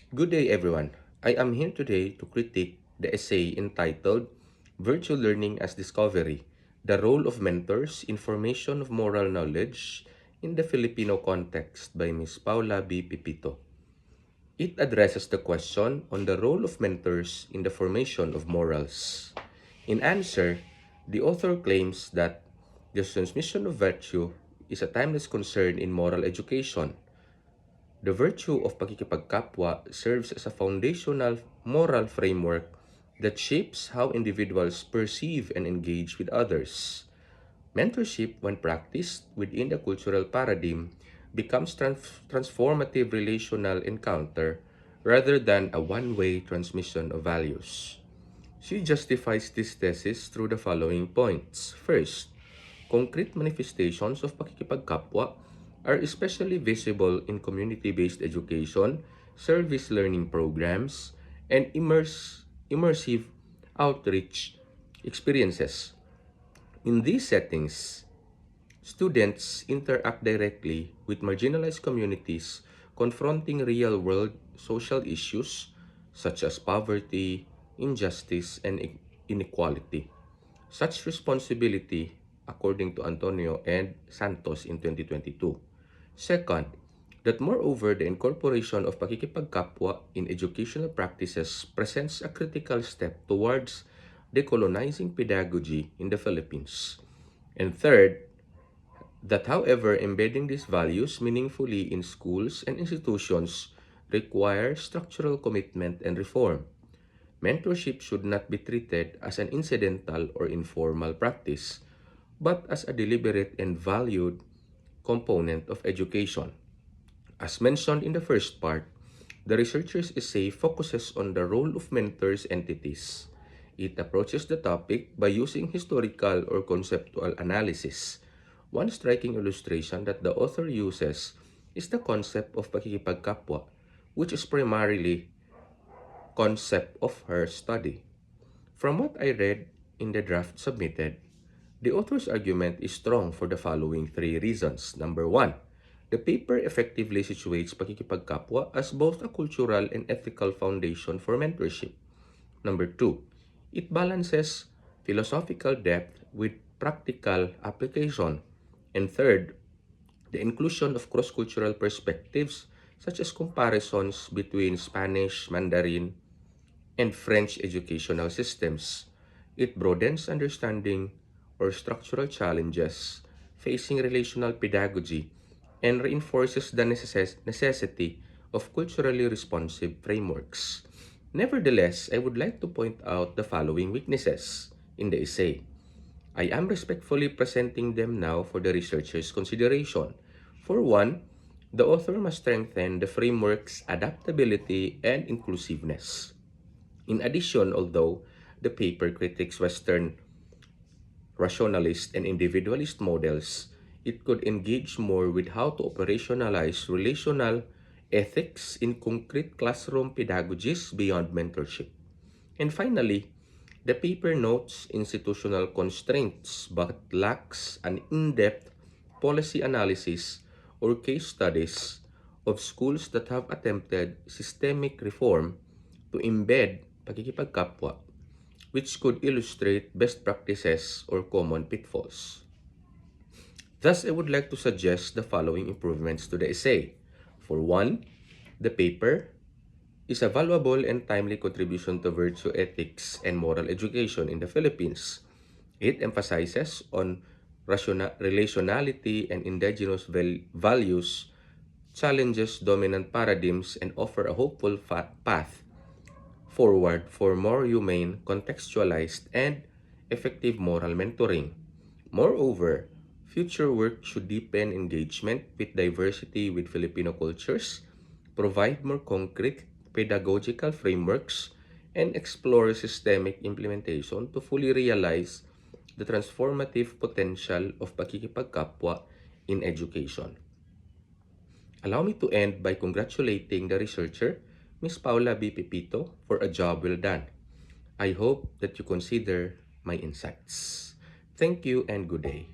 Good day, everyone. I am here today to critique the essay entitled Virtual Learning as Discovery: The Role of Mentors in Formation of Moral Knowledge in the Filipino Context by Ms. Paula B. Pipito. It addresses the question on the role of mentors in the formation of morals. In answer, the author claims that the transmission of virtue is a timeless concern in moral education. The virtue of pakikipagkapwa serves as a foundational moral framework that shapes how individuals perceive and engage with others. Mentorship, when practiced within the cultural paradigm, becomes transformative relational encounter rather than a one-way transmission of values. She justifies this thesis through the following points. First, concrete manifestations of pakikipagkapwa are especially visible in community-based education, service learning programs, and immersive outreach experiences. In these settings, students interact directly with marginalized communities confronting real-world social issues such as poverty, injustice, and inequality. Such responsibility, according to Antonio and Santos in 2022. Second, that moreover, the incorporation of pakikipagkapwa in educational practices presents a critical step towards decolonizing pedagogy in the Philippines. And third, that however, embedding these values meaningfully in schools and institutions requires structural commitment and reform. Mentorship should not be treated as an incidental or informal practice, but as a deliberate and valued component of education. As mentioned in the first part, the researcher's essay focuses on the role of mentors entities. It approaches the topic by using historical or conceptual analysis. One striking illustration that the author uses is the concept of pakikipagkapwa, which is primarily concept of her study. From what I read in the draft submitted, the author's argument is strong for the following three reasons. Number one, the paper effectively situates pakikipagkapwa as both a cultural and ethical foundation for mentorship. Number two, it balances philosophical depth with practical application. And third, the inclusion of cross-cultural perspectives such as comparisons between Spanish, Mandarin, and French educational systems. It broadens understanding or structural challenges facing relational pedagogy and reinforces the necessity of culturally responsive frameworks. Nevertheless, I would like to point out the following weaknesses in the essay. I am respectfully presenting them now for the researcher's consideration. For one, the author must strengthen the framework's adaptability and inclusiveness. In addition, although the paper critiques Western rationalist and individualist models, it could engage more with how to operationalize relational ethics in concrete classroom pedagogies beyond mentorship. And finally, the paper notes institutional constraints but lacks an in-depth policy analysis or case studies of schools that have attempted systemic reform to embed pakikipagkapwa, which could illustrate best practices or common pitfalls. Thus, I would like to suggest the following improvements to the essay. For one, the paper is a valuable and timely contribution to virtue ethics and moral education in the Philippines. It emphasizes on relationality and indigenous values, challenges dominant paradigms, and offer a hopeful path forward for more humane, contextualized, and effective moral mentoring. Moreover, future work should deepen engagement with diversity with Filipino cultures, provide more concrete pedagogical frameworks, and explore systemic implementation to fully realize the transformative potential of pakikipagkapwa in education. Allow me to end by congratulating the researcher, Ms. Paula B. Pipito, for a job well done. I hope that you consider my insights. Thank you and good day.